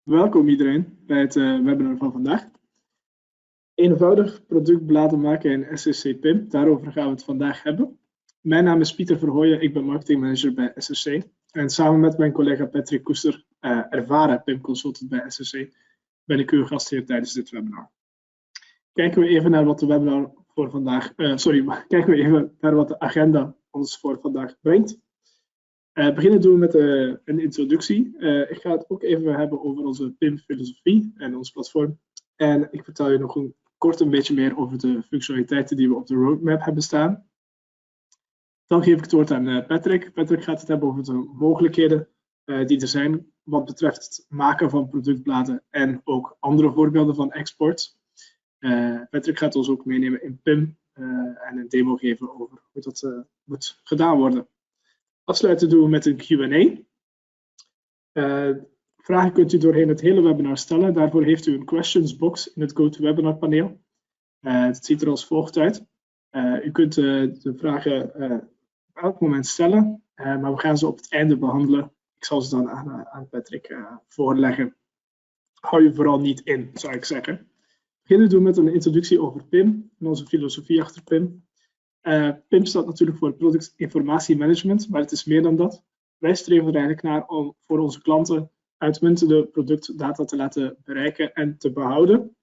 Welkom iedereen bij het webinar van vandaag. Eenvoudig productbladen maken in SCC PIM, daarover gaan we het vandaag hebben. Mijn naam is Pieter Verhooyen, ik ben marketingmanager bij SCC. En samen met mijn collega Patrick Koester, ervaren PIM consultant bij SCC, ben ik uw gastheer tijdens dit webinar. Kijken we even naar wat de webinar voor vandaag, kijken we even naar wat de agenda ons voor vandaag brengt. Beginnen doen we met een introductie. Ik ga het ook even hebben over onze PIM-filosofie en ons platform. En ik vertel je nog kort een beetje meer over de functionaliteiten die we op de roadmap hebben staan. Dan geef ik het woord aan Patrick. Patrick gaat het hebben over de mogelijkheden die er zijn wat betreft het maken van productbladen en ook andere voorbeelden van export. Patrick gaat ons ook meenemen in PIM en een demo geven over hoe dat moet gedaan worden. Afsluiten doen we met een Q&A. Vragen kunt u doorheen het hele webinar stellen. Daarvoor heeft u een questions box in het GoToWebinar paneel. Het ziet er als volgt uit. U kunt de vragen op elk moment stellen, maar we gaan ze op het einde behandelen. Ik zal ze dan aan Patrick voorleggen. Hou je vooral niet in, zou ik zeggen. Beginnen doen met een introductie over PIM en onze filosofie achter PIM. PIM staat natuurlijk voor Product Informatie Management, maar het is meer dan dat. Wij streven er eigenlijk naar om voor onze klanten uitmuntende productdata te laten bereiken en te behouden.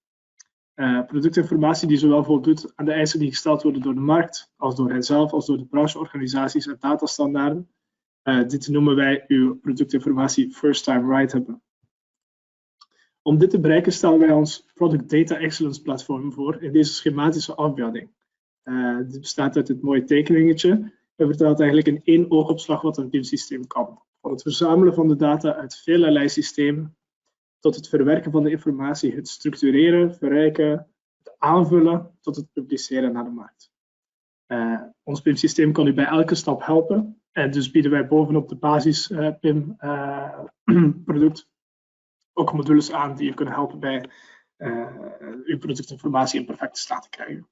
Productinformatie die zowel voldoet aan de eisen die gesteld worden door de markt, als door henzelf, als door de brancheorganisaties en datastandaarden. Dit noemen wij uw productinformatie first time right hebben. Om dit te bereiken stellen wij ons Product Data Excellence platform voor in deze schematische afbeelding. Dit bestaat uit dit mooie tekeningetje en vertelt eigenlijk in één oogopslag wat een PIM-systeem kan. Van het verzamelen van de data uit velerlei systemen, tot het verwerken van de informatie, het structureren, verrijken, het aanvullen, tot het publiceren naar de markt. Ons PIM-systeem kan u bij elke stap helpen en dus bieden wij bovenop de basis PIM-product ook modules aan die u kunnen helpen bij uw productinformatie in perfecte staat te krijgen.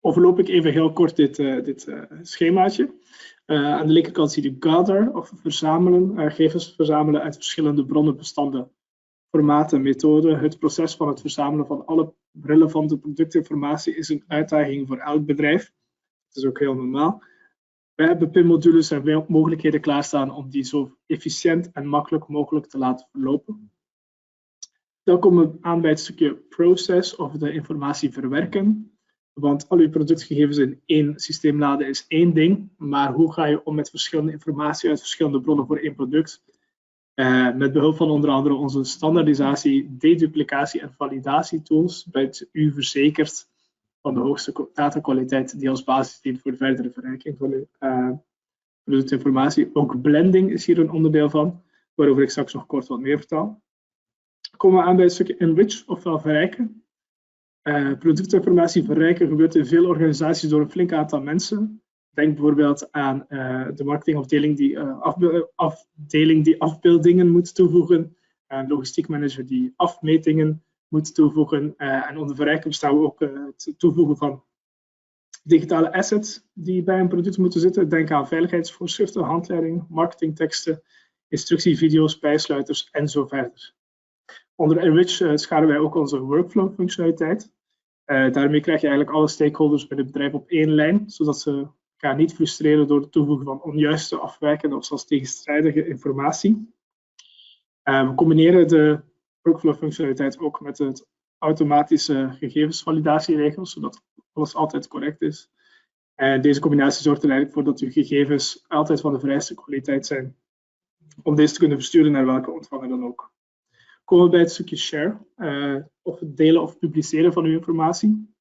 Overloop ik even heel kort dit schemaatje. Aan de linkerkant ziet u gather of verzamelen, gegevens verzamelen uit verschillende bronnen, bestanden, formaten, methoden. Het proces van het verzamelen van alle relevante productinformatie is een uitdaging voor elk bedrijf. Dat is ook heel normaal. Wij hebben PIM-modules en mogelijkheden klaarstaan om die zo efficiënt en makkelijk mogelijk te laten verlopen. Dan komen we aan bij het stukje process of de informatie verwerken. Want al uw productgegevens in één systeem laden is één ding, maar hoe ga je om met verschillende informatie uit verschillende bronnen voor één product? Met behulp van onder andere onze standaardisatie, deduplicatie en validatietools bent u verzekerd van de hoogste datakwaliteit die als basis dient voor verdere verrijking van uw productinformatie. Ook blending is hier een onderdeel van, waarover ik straks nog kort wat meer vertel. Komen we aan bij het stukje enrich, ofwel verrijken. Productinformatie verrijken gebeurt in veel organisaties door een flink aantal mensen. Denk bijvoorbeeld aan de marketingafdeling die afbeeldingen moet toevoegen, een logistiek manager die afmetingen moet toevoegen en onder verrijken bestaan we ook het toevoegen van digitale assets die bij een product moeten zitten. Denk aan veiligheidsvoorschriften, handleidingen, marketingteksten, instructievideo's, bijsluiters en zo verder. Onder enrich scharen wij ook onze workflow functionaliteit. Daarmee krijg je eigenlijk alle stakeholders bij het bedrijf op één lijn, zodat ze elkaar niet frustreren door het toevoegen van onjuiste, afwijkende of zelfs tegenstrijdige informatie. We combineren de workflow functionaliteit ook met het automatische gegevensvalidatieregels, zodat alles altijd correct is. En deze combinatie zorgt er eigenlijk voor dat uw gegevens altijd van de vereiste kwaliteit zijn, om deze te kunnen versturen naar welke ontvanger dan ook. Komen we bij het stukje share, of het delen of publiceren van uw informatie.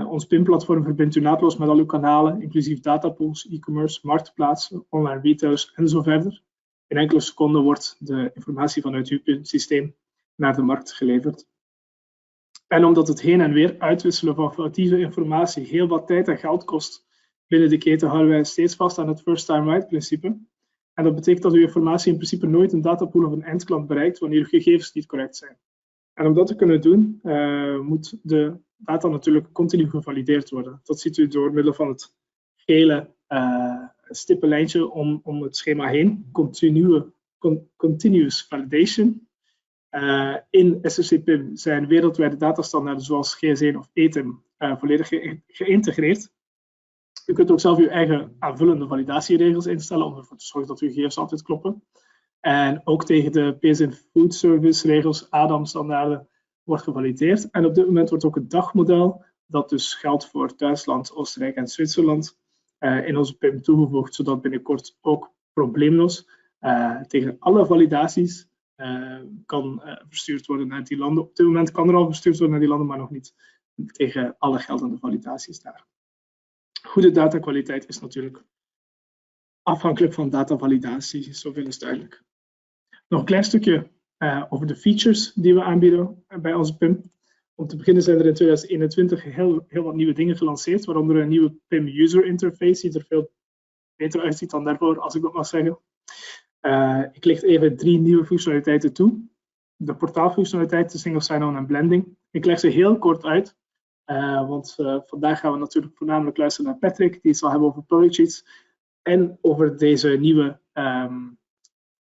Ons PIM-platform verbindt u naadloos met al uw kanalen, inclusief datapools, e-commerce, marktplaatsen, online retailers en zo verder. In enkele seconden wordt de informatie vanuit uw PIM-systeem naar de markt geleverd. En omdat het heen en weer uitwisselen van foutieve informatie heel wat tijd en geld kost binnen de keten, houden wij steeds vast aan het first time right principe. En dat betekent dat uw informatie in principe nooit een datapool of een eindklant bereikt wanneer uw gegevens niet correct zijn. En om dat te kunnen doen, moet de data natuurlijk continu gevalideerd worden. Dat ziet u door middel van het gele stippenlijntje om het schema heen. Continuous validation. In SRC PIM zijn wereldwijde datastandaarden zoals GS1 of ETIM volledig geïntegreerd. U kunt ook zelf uw eigen aanvullende validatieregels instellen om ervoor te zorgen dat uw gegevens altijd kloppen. En ook tegen de PSN Food Service regels, ADAM-standaarden, wordt gevalideerd. En op dit moment wordt ook het DAG-model, dat dus geldt voor Duitsland, Oostenrijk en Zwitserland, in onze PIM toegevoegd, zodat binnenkort ook probleemloos tegen alle validaties kan verstuurd worden naar die landen. Op dit moment kan er al verstuurd worden naar die landen, maar nog niet tegen alle geldende validaties daar. Goede datakwaliteit is natuurlijk afhankelijk van datavalidatie, zoveel is duidelijk. Nog een klein stukje over de features die we aanbieden bij onze PIM. Om te beginnen zijn er in 2021 heel wat nieuwe dingen gelanceerd, waaronder een nieuwe PIM user interface, die er veel beter uitziet dan daarvoor, als ik dat mag zeggen. Ik licht even 3 nieuwe functionaliteiten toe. De portaalfunctionaliteit, de single sign-on en blending. Ik leg ze heel kort uit, want vandaag gaan we natuurlijk voornamelijk luisteren naar Patrick, die het zal hebben over Public Sheets. En over deze nieuwe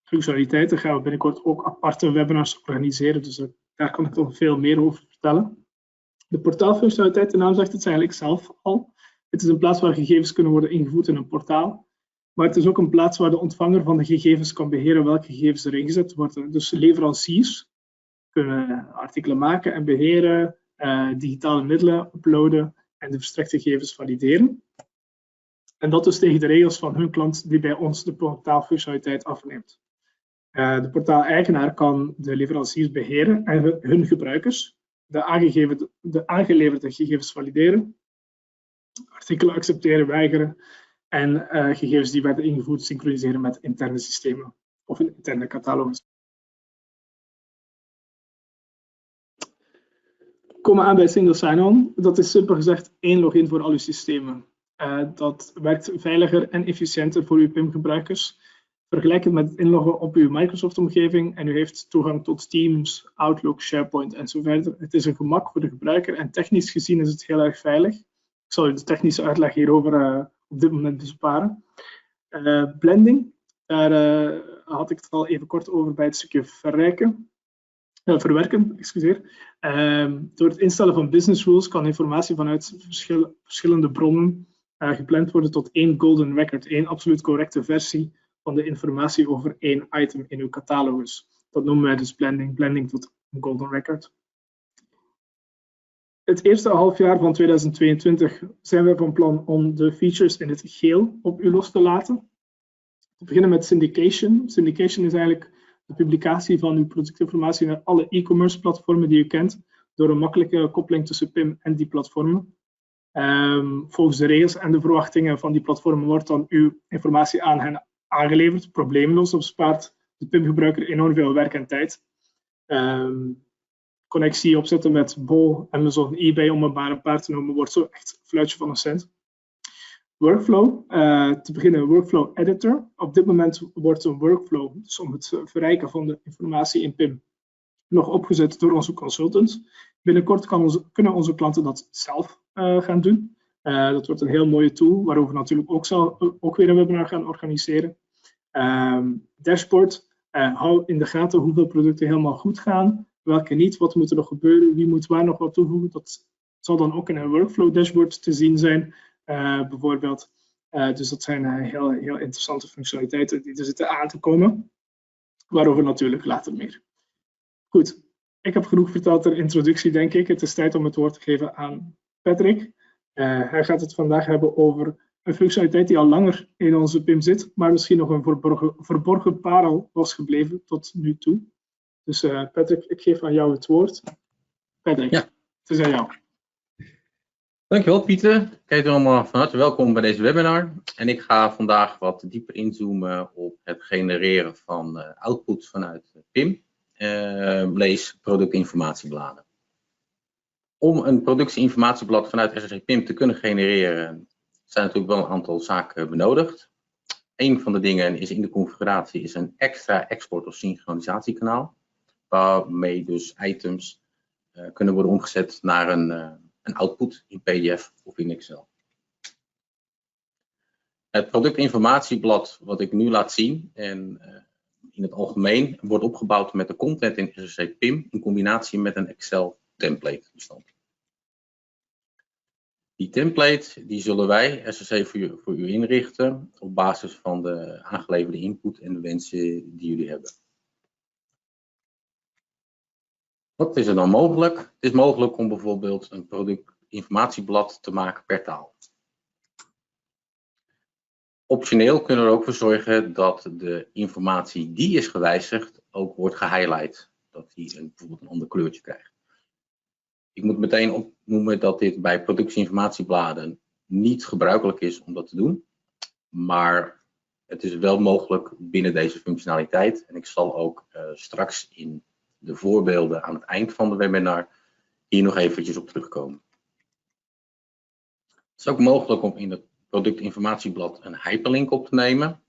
functionaliteiten gaan we binnenkort ook aparte webinars organiseren, dus daar kan ik nog veel meer over vertellen. De portaalfunctionaliteit, de naam zegt het eigenlijk zelf al. Het is een plaats waar gegevens kunnen worden ingevoerd in een portaal. Maar het is ook een plaats waar de ontvanger van de gegevens kan beheren welke gegevens erin gezet worden. Dus leveranciers kunnen artikelen maken en beheren, digitale middelen uploaden en de verstrekte gegevens valideren. En dat dus tegen de regels van hun klant die bij ons de portaalfunctionaliteit afneemt. De portaaleigenaar kan de leveranciers beheren en hun gebruikers de aangeleverde gegevens valideren, artikelen accepteren, weigeren en gegevens die werden ingevoerd synchroniseren met interne systemen of een interne catalogus. Komen aan bij Single Sign-On. Dat is simpel gezegd 1 login voor al uw systemen. Dat werkt veiliger en efficiënter voor uw PIM-gebruikers. Vergelijk het met het inloggen op uw Microsoft-omgeving en u heeft toegang tot Teams, Outlook, SharePoint en zo verder. Het is een gemak voor de gebruiker en technisch gezien is het heel erg veilig. Ik zal u de technische uitleg hierover op dit moment besparen. Blending, daar had ik het al even kort over bij het stukje verwerken. Door het instellen van business rules kan informatie vanuit verschillende bronnen geblend worden tot 1 golden record, 1 absoluut correcte versie van de informatie over 1 item in uw catalogus. Dat noemen wij dus blending tot een golden record. Het eerste halfjaar van 2022 zijn we van plan om de features in het geel op u los te laten. We beginnen met syndication. Syndication is eigenlijk de publicatie van uw productinformatie naar alle e-commerce platformen die u kent, door een makkelijke koppeling tussen PIM en die platformen. Volgens de regels en de verwachtingen van die platformen wordt dan uw informatie aan hen aangeleverd, probleemloos. Dat bespaart de PIM-gebruiker enorm veel werk en tijd. Connectie opzetten met Bol, Amazon, eBay, om er maar een paar te noemen, wordt zo echt een fluitje van een cent. Workflow, te beginnen Workflow Editor. Op dit moment wordt een workflow, dus om het verrijken van de informatie in PIM, nog opgezet door onze consultants. Binnenkort kunnen onze klanten dat zelf gaan doen. Dat wordt een heel mooie tool, waarover natuurlijk ook weer een webinar gaan organiseren. Dashboard, hou in de gaten hoeveel producten helemaal goed gaan, welke niet, wat moet er nog gebeuren, wie moet waar nog wat toevoegen. Dat zal dan ook in een workflow dashboard te zien zijn, bijvoorbeeld. Dus dat zijn heel interessante functionaliteiten die er zitten aan te komen, waarover natuurlijk later meer. Goed, ik heb genoeg verteld ter introductie, denk ik. Het is tijd om het woord te geven aan Patrick. Hij gaat het vandaag hebben over een functionaliteit die al langer in onze PIM zit, maar misschien nog een verborgen parel was gebleven tot nu toe. Dus Patrick, ik geef aan jou het woord. Patrick, ja. Het is aan jou. Dankjewel Pieter. Kijk allemaal van harte welkom bij deze webinar. En ik ga vandaag wat dieper inzoomen op het genereren van output vanuit PIM. Lees productinformatiebladen. Om een productinformatieblad vanuit SRC PIM te kunnen genereren, zijn natuurlijk wel een aantal zaken benodigd. Een van de dingen is in de configuratie is een extra export- of synchronisatiekanaal, waarmee dus items kunnen worden omgezet naar een output in PDF of in Excel. Het productinformatieblad wat ik nu laat zien en in het algemeen wordt opgebouwd met de content in SSC PIM in combinatie met een Excel template bestand. Die template die zullen wij, SSC, voor u inrichten op basis van de aangeleverde input en de wensen die jullie hebben. Wat is er dan mogelijk? Het is mogelijk om bijvoorbeeld een productinformatieblad te maken per taal. Optioneel kunnen we er ook voor zorgen dat de informatie die is gewijzigd ook wordt gehighlight. Dat die bijvoorbeeld een ander kleurtje krijgt. Ik moet meteen opnoemen dat dit bij productinformatiebladen niet gebruikelijk is om dat te doen. Maar het is wel mogelijk binnen deze functionaliteit. En ik zal ook straks in de voorbeelden aan het eind van de webinar hier nog eventjes op terugkomen. Het is ook mogelijk om in het productinformatieblad een hyperlink op te nemen.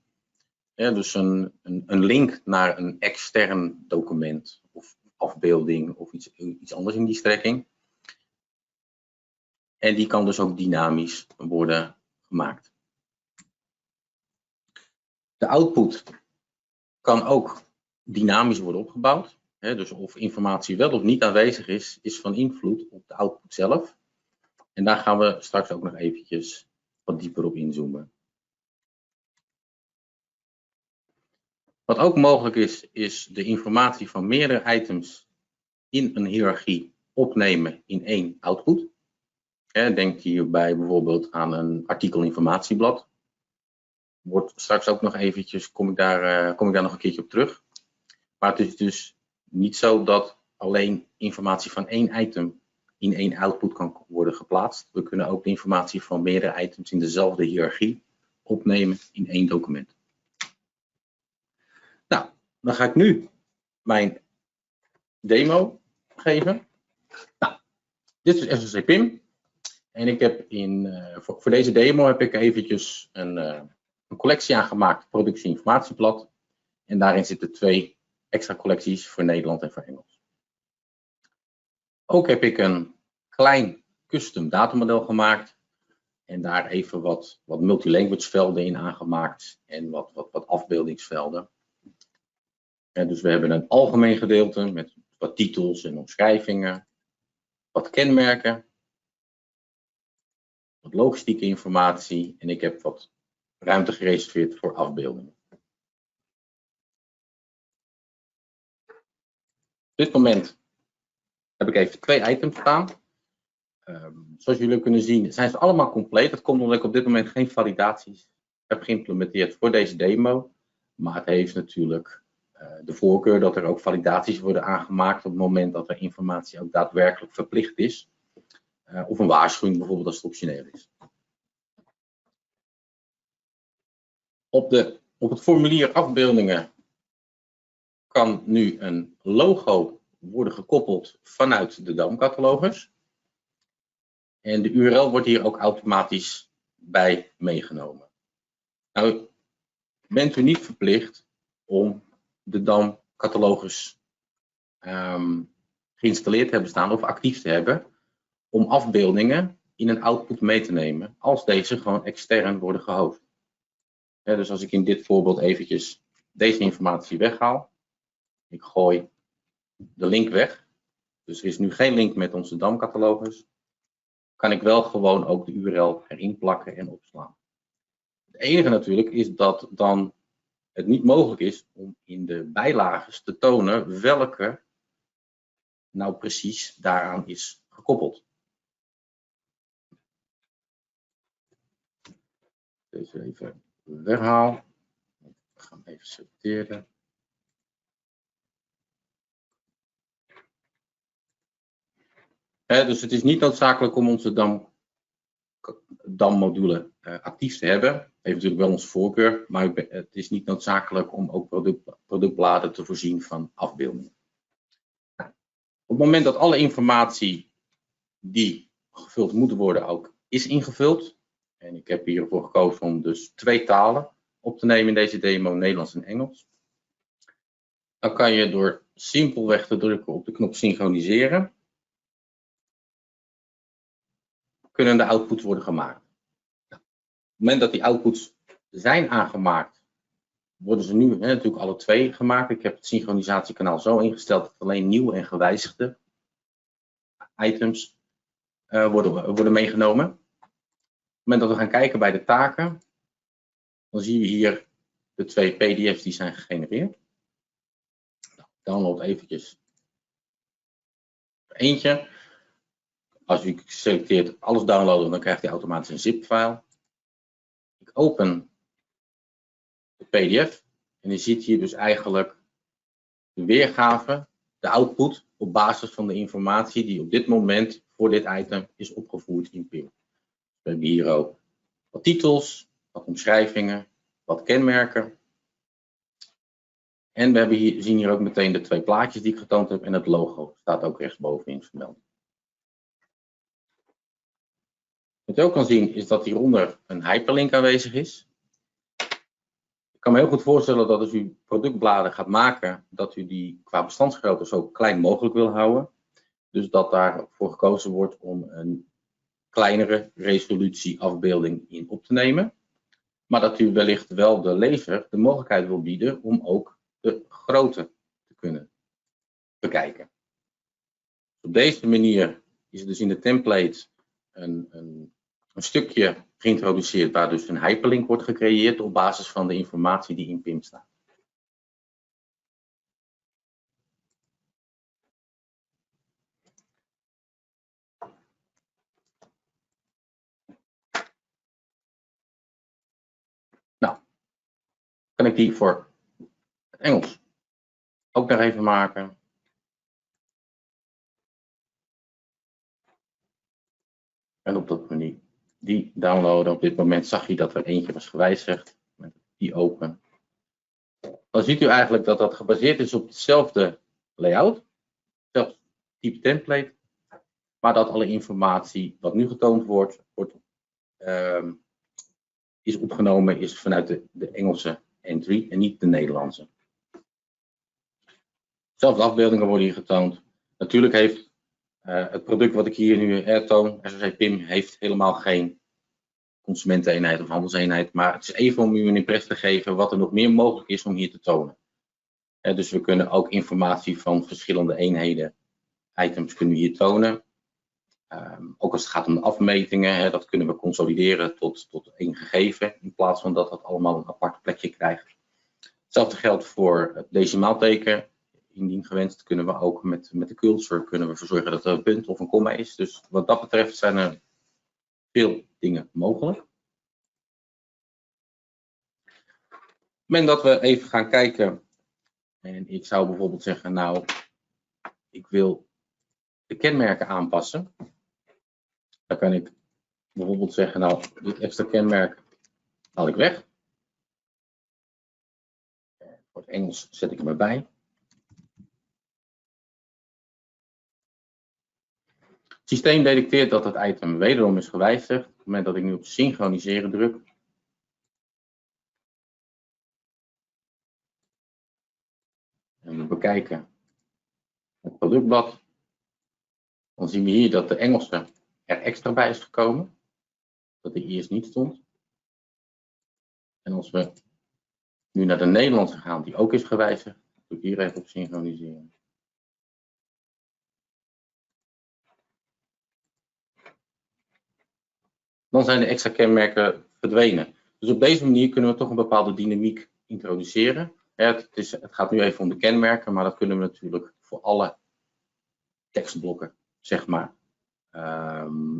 Ja, dus een link naar een extern document of afbeelding of iets anders in die strekking. En die kan dus ook dynamisch worden gemaakt. De output kan ook dynamisch worden opgebouwd. Dus of informatie wel of niet aanwezig is van invloed op de output zelf. En daar gaan we straks ook nog eventjes wat dieper op inzoomen. Wat ook mogelijk is de informatie van meerdere items in een hiërarchie opnemen in één output. Denk hierbij bijvoorbeeld aan een artikelinformatieblad. Wordt straks ook nog eventjes, kom ik daar nog een keertje op terug. Maar het is dus niet zo dat alleen informatie van één item in één output kan worden geplaatst. We kunnen ook de informatie van meerdere items in dezelfde hiërarchie opnemen in één document. Nou, dan ga ik nu mijn demo geven. Nou, dit is SSC PIM. En ik heb voor deze demo heb ik eventjes een collectie aangemaakt, productieinformatieblad. En daarin zitten 2 extra collecties voor Nederland en voor Engels. Ook heb ik een klein custom datamodel gemaakt. En daar even wat multilanguage velden in aangemaakt. En wat afbeeldingsvelden. En dus we hebben een algemeen gedeelte met wat titels en omschrijvingen. Wat kenmerken. Wat logistieke informatie. En ik heb wat ruimte gereserveerd voor afbeeldingen. Op dit moment heb ik even 2 items staan. Zoals jullie kunnen zien zijn ze allemaal compleet. Dat komt omdat ik op dit moment geen validaties heb geïmplementeerd voor deze demo. Maar het heeft natuurlijk de voorkeur dat er ook validaties worden aangemaakt op het moment dat er informatie ook daadwerkelijk verplicht is. Of een waarschuwing bijvoorbeeld als het optioneel is. Op het formulier afbeeldingen kan nu een logo worden gekoppeld vanuit de DAM-catalogus. En de URL wordt hier ook automatisch bij meegenomen. Nou, bent u niet verplicht om de DAM-catalogus geïnstalleerd te hebben staan of actief te hebben om afbeeldingen in een output mee te nemen als deze gewoon extern worden gehost. Dus als ik in dit voorbeeld eventjes deze informatie weghaal, ik gooi de link weg, dus er is nu geen link met onze DAM-catalogus, kan ik wel gewoon ook de URL erin plakken en opslaan. Het enige natuurlijk is dat dan het niet mogelijk is om in de bijlages te tonen welke nou precies daaraan is gekoppeld. Deze even weghaal. We gaan even selecteren. Dus het is niet noodzakelijk om onze DAM-module actief te hebben. Het heeft natuurlijk wel onze voorkeur, maar het is niet noodzakelijk om ook productbladen te voorzien van afbeeldingen. Nou, op het moment dat alle informatie die gevuld moet worden ook is ingevuld, en ik heb hiervoor gekozen om dus 2 talen op te nemen in deze demo, Nederlands en Engels, dan kan je door simpelweg te drukken op de knop synchroniseren, kunnen de outputs worden gemaakt. Op het moment dat die outputs zijn aangemaakt, worden ze nu natuurlijk alle twee gemaakt. Ik heb het synchronisatiekanaal zo ingesteld dat alleen nieuwe en gewijzigde items worden meegenomen. Op het moment dat we gaan kijken bij de taken, dan zie je hier de twee PDF's die zijn gegenereerd. Download eventjes eentje. Als u selecteert alles downloaden, dan krijgt hij automatisch een zip-file. Ik open de PDF en je ziet hier dus eigenlijk de weergave, de output op basis van de informatie die op dit moment voor dit item is opgevoerd in PIM. We hebben hier ook wat titels, wat omschrijvingen, wat kenmerken. En we zien hier ook meteen de twee plaatjes die ik getoond heb en het logo staat ook rechtsbovenin vermeld. Wat je ook kan zien is dat hieronder een hyperlink aanwezig is. Ik kan me heel goed voorstellen dat als u productbladen gaat maken, dat u die qua bestandsgrootte zo klein mogelijk wil houden. Dus dat daarvoor gekozen wordt om een kleinere resolutieafbeelding in op te nemen. Maar dat u wellicht wel de lezer de mogelijkheid wil bieden om ook de grootte te kunnen bekijken. Op deze manier is er dus in de template een stukje geïntroduceerd waar dus een hyperlink wordt gecreëerd op basis van de informatie die in PIM staat. Nou, kan ik die voor het Engels ook nog even maken. En op dat menu die downloaden. Op dit moment zag je dat er eentje was gewijzigd. Die open. Dan ziet u eigenlijk dat dat gebaseerd is op hetzelfde layout. Hetzelfde type template. Maar dat alle informatie wat nu getoond wordt is opgenomen is vanuit de Engelse entry en niet de Nederlandse. Zelfde afbeeldingen worden hier getoond. Natuurlijk heeft het product wat ik hier nu toon, SRC PIM, heeft helemaal geen consumenteneenheid of handelseenheid. Maar het is even om u een impressie te geven wat er nog meer mogelijk is om hier te tonen. Dus we kunnen ook informatie van verschillende eenheden, items kunnen we hier tonen. Ook als het gaat om de afmetingen, dat kunnen we consolideren tot één gegeven. In plaats van dat dat allemaal een apart plekje krijgt. Hetzelfde geldt voor het decimaalteken. Indien gewenst kunnen we ook met de cursor kunnen we ervoor zorgen dat er een punt of een komma is. Dus wat dat betreft zijn er veel dingen mogelijk. Op het moment dat we even gaan kijken. En ik zou bijvoorbeeld zeggen, nou, ik wil de kenmerken aanpassen. Dan kan ik bijvoorbeeld zeggen, nou, dit extra kenmerk haal ik weg. Voor het Engels zet ik hem erbij. Het systeem detecteert dat het item wederom is gewijzigd. Op het moment dat ik nu op synchroniseren druk. En we bekijken het productblad. Dan zien we hier dat de Engelse er extra bij is gekomen. Dat die eerst niet stond. En als we nu naar de Nederlandse gaan, die ook is gewijzigd. Doe ik hier even op synchroniseren. Dan zijn de extra kenmerken verdwenen. Dus op deze manier kunnen we toch een bepaalde dynamiek introduceren. Het gaat nu even om de kenmerken, maar dat kunnen we natuurlijk voor alle tekstblokken, zeg maar,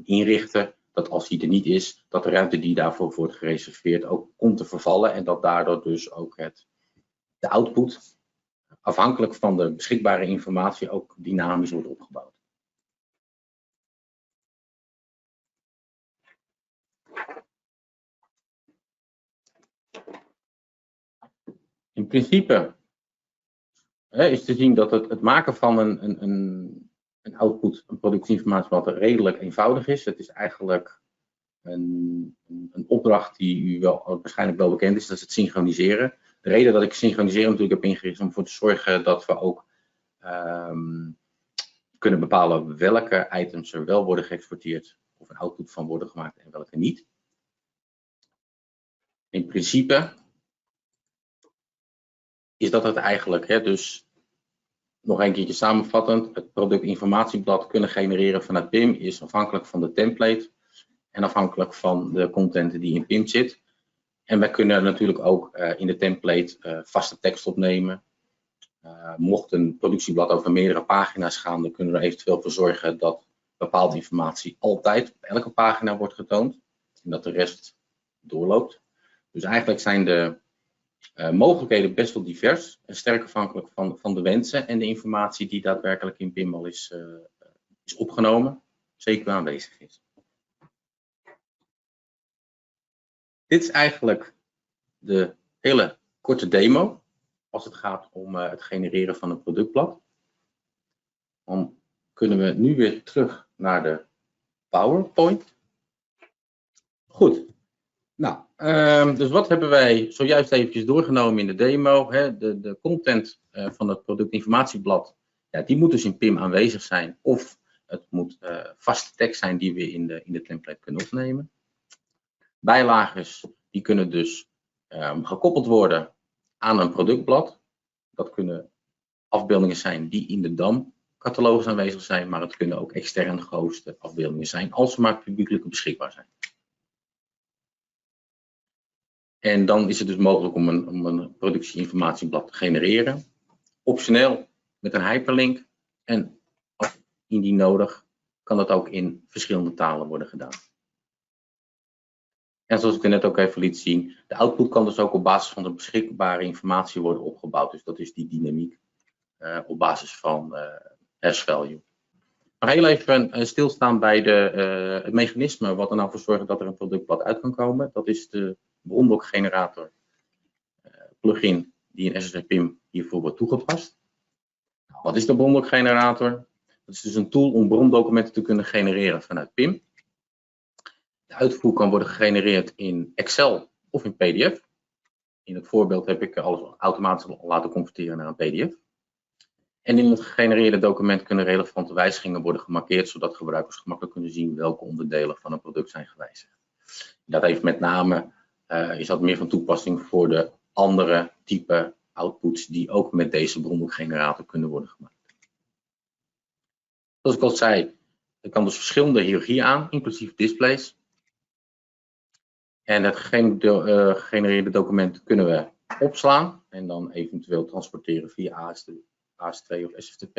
inrichten. Dat als die er niet is, dat de ruimte die daarvoor wordt gereserveerd ook komt te vervallen. En dat daardoor dus ook de output, afhankelijk van de beschikbare informatie, ook dynamisch wordt opgebouwd. In principe is te zien dat het maken van een output, een productinformatie, wat redelijk eenvoudig is. Het is eigenlijk een opdracht die u waarschijnlijk wel bekend is, dat is het synchroniseren. De reden dat ik synchroniseren natuurlijk heb ingericht is om ervoor te zorgen dat we ook kunnen bepalen welke items er wel worden geëxporteerd of een output van worden gemaakt en welke niet. In principe is dat het eigenlijk. Dus nog een keertje samenvattend. Het productinformatieblad kunnen genereren vanuit PIM is afhankelijk van de template en afhankelijk van de content die in PIM zit. En wij kunnen natuurlijk ook in de template vaste tekst opnemen. Mocht een productieblad over meerdere pagina's gaan, dan kunnen we er eventueel voor zorgen dat bepaalde informatie altijd op elke pagina wordt getoond en dat de rest doorloopt. Dus eigenlijk zijn de mogelijkheden best wel divers en sterk afhankelijk van de wensen en de informatie die daadwerkelijk in PIM al is opgenomen, zeker aanwezig is. Dit is eigenlijk de hele korte demo als het gaat om het genereren van een productblad. Dan kunnen we nu weer terug naar de PowerPoint. Goed. Nou, dus wat hebben wij zojuist eventjes doorgenomen in de demo? De content van het productinformatieblad, ja, die moet dus in PIM aanwezig zijn. Of het moet vaste tekst zijn die we in de template kunnen opnemen. Bijlages, die kunnen dus gekoppeld worden aan een productblad. Dat kunnen afbeeldingen zijn die in de DAM-catalogus aanwezig zijn, maar het kunnen ook extern gehoste afbeeldingen zijn, als ze maar publiekelijk beschikbaar zijn. En dan is het dus mogelijk om een productieinformatieblad te genereren. Optioneel met een hyperlink. En indien nodig kan dat ook in verschillende talen worden gedaan. En zoals ik er net ook even liet zien, de output kan dus ook op basis van de beschikbare informatie worden opgebouwd. Dus dat is die dynamiek op basis van hash value. Nog heel even stilstaan bij het mechanisme wat er nou voor zorgt dat er een productblad uit kan komen. Dat is de bronblokgenerator plugin die in SSR PIM hiervoor wordt toegepast. Wat is de bronblokgenerator? Dat is dus een tool om brondocumenten te kunnen genereren vanuit PIM. De uitvoer kan worden gegenereerd in Excel of in PDF. In het voorbeeld heb ik alles automatisch laten converteren naar een PDF. En in het gegenereerde document kunnen relevante wijzigingen worden gemarkeerd, zodat gebruikers gemakkelijk kunnen zien welke onderdelen van een product zijn gewijzigd. Dat heeft met name, is dat meer van toepassing voor de andere type outputs die ook met deze bronblokgenerator kunnen worden gemaakt. Zoals ik al zei, er kan dus verschillende hiërarchieën aan, inclusief displays. En het gegenereerde document kunnen we opslaan en dan eventueel transporteren via AS2 of SFTP.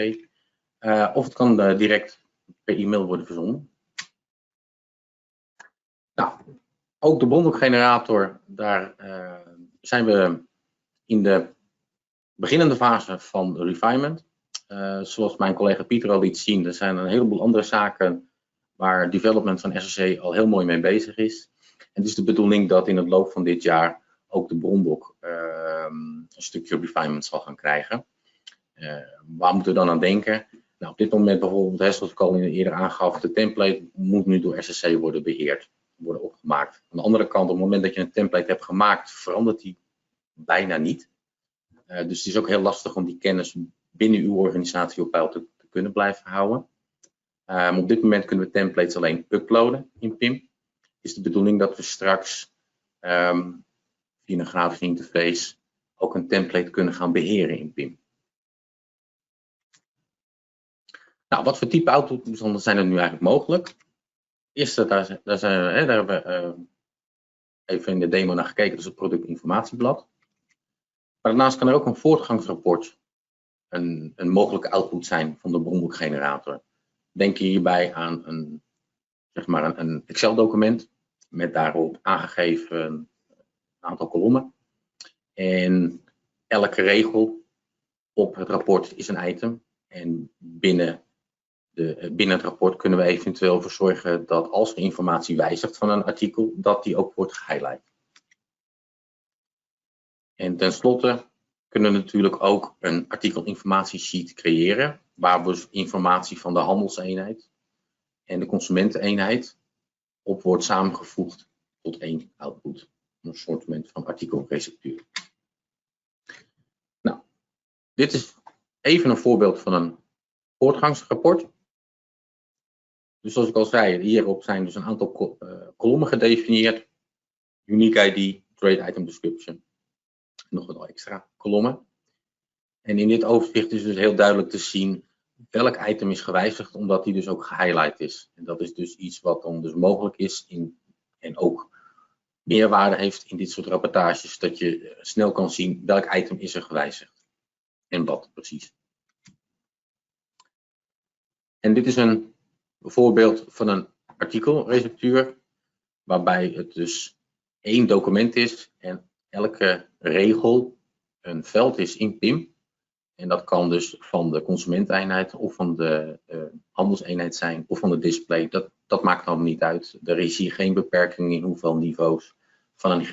Of het kan direct per e-mail worden verzonden. Nou, ook de bronblokgenerator, daar zijn we in de beginnende fase van de refinement. Zoals mijn collega Pieter al liet zien, er zijn een heleboel andere zaken waar development van SSC al heel mooi mee bezig is. En het is de bedoeling dat in het loop van dit jaar ook de bronblok een stukje refinement zal gaan krijgen. Waar moeten we dan aan denken? Nou, op dit moment bijvoorbeeld, zoals ik al eerder aangaf, de template moet nu door SSC worden beheerd, worden opgemaakt. Aan de andere kant, op het moment dat je een template hebt gemaakt, verandert die bijna niet. Dus het is ook heel lastig om die kennis binnen uw organisatie op peil te kunnen blijven houden. Op dit moment kunnen we templates alleen uploaden in PIM. Het is de bedoeling dat we straks via een grafische interface ook een template kunnen gaan beheren in PIM. Nou, wat voor type output-toestanden zijn er nu eigenlijk mogelijk? Eerst, daar hebben we even in de demo naar gekeken, dat is het productinformatieblad. Maar daarnaast kan er ook een voortgangsrapport een mogelijke output zijn van de bronblokgenerator. Denk je hierbij aan een Excel-document met daarop aangegeven aantal kolommen. En elke regel op het rapport is een item. En binnen het rapport kunnen we eventueel voor zorgen dat als er informatie wijzigt van een artikel, dat die ook wordt gehighlight. En tenslotte kunnen we natuurlijk ook een artikelinformatiesheet creëren, waar we informatie van de handelseenheid en de consumenteneenheid op wordt samengevoegd tot één output. Een soort van artikelreceptuur. Nou, dit is even een voorbeeld van een voortgangsrapport. Dus zoals ik al zei, hierop zijn dus een aantal kolommen gedefinieerd. Unique ID, trade item description. Nog wat extra kolommen. En in dit overzicht is dus heel duidelijk te zien welk item is gewijzigd, omdat die dus ook gehighlight is. En dat is dus iets wat dan dus mogelijk is en ook meerwaarde heeft in dit soort rapportages, dat je snel kan zien welk item is er gewijzigd en wat precies. En dit is een voorbeeld van een artikelreceptuur, waarbij het dus één document is en elke regel een veld is in PIM. En dat kan dus van de consumenteneenheid of van de handelseenheid zijn of van de display. Dat maakt allemaal niet uit. Er is hier geen beperking in hoeveel niveaus van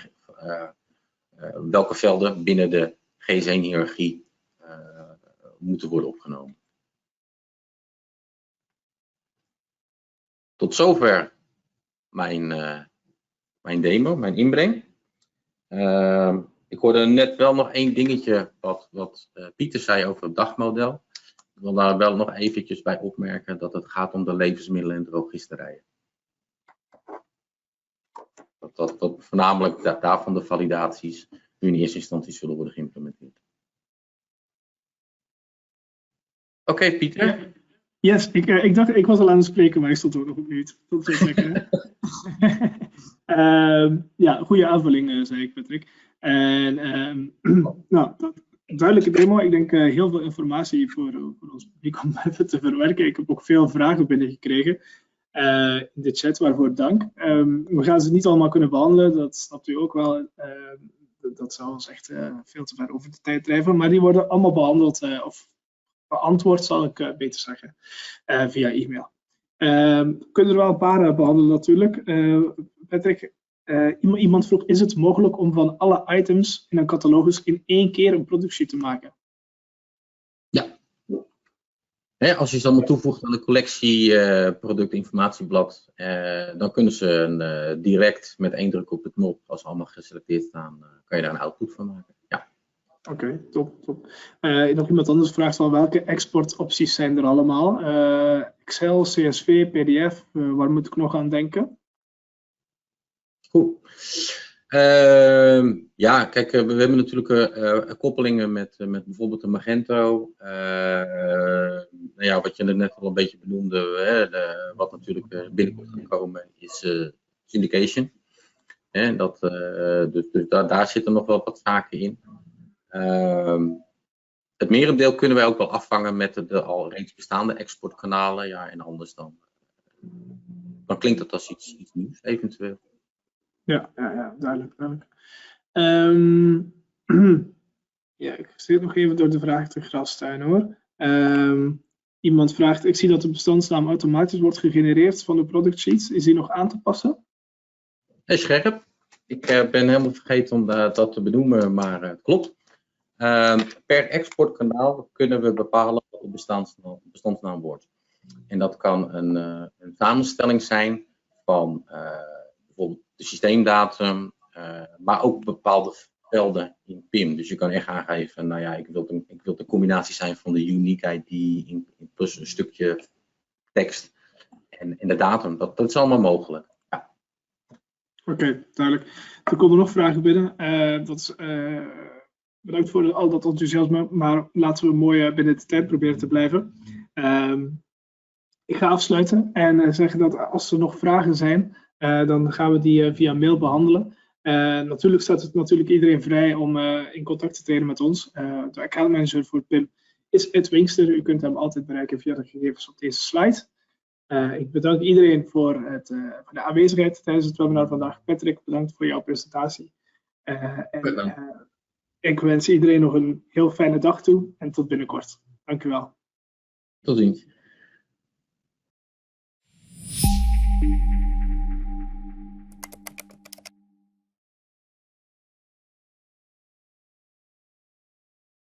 welke velden binnen de GS1-hiërarchie moeten worden opgenomen. Tot zover mijn demo, mijn inbreng. Ik hoorde net wel nog één dingetje wat Pieter zei over het dagmodel. Ik wil daar wel nog eventjes bij opmerken dat het gaat om de levensmiddelen en drogisterijen. Dat voornamelijk daarvan de validaties nu in eerste instantie zullen worden geïmplementeerd. Oké, Pieter. Yes, ik dacht, ik was al aan het spreken, maar ik stond ook nog op mute. Dat is lekker. Ja, goede aanvulling, zei ik, Patrick. En nou, duidelijke demo. Ik denk heel veel informatie voor ons publiek om even te verwerken. Ik heb ook veel vragen binnengekregen in de chat, waarvoor dank. We gaan ze niet allemaal kunnen behandelen, dat snapt u ook wel. Dat zou ons echt veel te ver over de tijd drijven, maar die worden allemaal behandeld of beantwoord, zal ik beter zeggen, via e-mail. We kunnen er wel een paar behandelen natuurlijk. Patrick, iemand vroeg, is het mogelijk om van alle items in een catalogus in één keer een productie te maken? Ja. Als je ze allemaal toevoegt aan de collectie productinformatieblad, dan kunnen ze direct met één druk op de knop, als ze allemaal geselecteerd staan, kan je daar een output van maken. Ja. Oké, top. Nog iemand anders vraagt wel welke exportopties zijn er allemaal? Excel, CSV, PDF, waar moet ik nog aan denken? Goed. Ja, kijk, we hebben natuurlijk koppelingen met bijvoorbeeld de Magento. Nou ja, wat je net al een beetje benoemde, wat natuurlijk binnenkomt gekomen is syndication. Dus daar zitten nog wel wat zaken in. Het merendeel kunnen wij ook wel afvangen met de al reeds bestaande exportkanalen. Ja, en anders dan klinkt het als iets nieuws, eventueel. Ja, duidelijk. Ja, ik zit nog even door de vraag te Grasstein, hoor. Iemand vraagt, ik zie dat de bestandsnaam automatisch wordt gegenereerd van de product sheets. Is die nog aan te passen? Scherp. Ik ben helemaal vergeten om dat te benoemen, maar het klopt. Per exportkanaal kunnen we bepalen wat de bestandsnaam wordt. En dat kan een samenstelling zijn van bijvoorbeeld de systeemdatum, maar ook bepaalde velden in PIM. Dus je kan echt aangeven, nou ja, ik wil de combinatie zijn van de unique ID plus een stukje tekst en de datum. Dat is allemaal mogelijk. Ja. Oké, duidelijk. Er komen nog vragen binnen. Bedankt voor al dat enthousiasme, maar laten we mooi binnen de tijd proberen te blijven. Ik ga afsluiten en zeggen dat als er nog vragen zijn, dan gaan we die via mail behandelen. Natuurlijk staat het natuurlijk iedereen vrij om in contact te treden met ons. De accountmanager voor PIM is Ed Winkster. U kunt hem altijd bereiken via de gegevens op deze slide. Ik bedank iedereen voor de aanwezigheid tijdens het webinar vandaag. Patrick, bedankt voor jouw presentatie. Ik wens iedereen nog een heel fijne dag toe en tot binnenkort. Dank u wel. Tot ziens.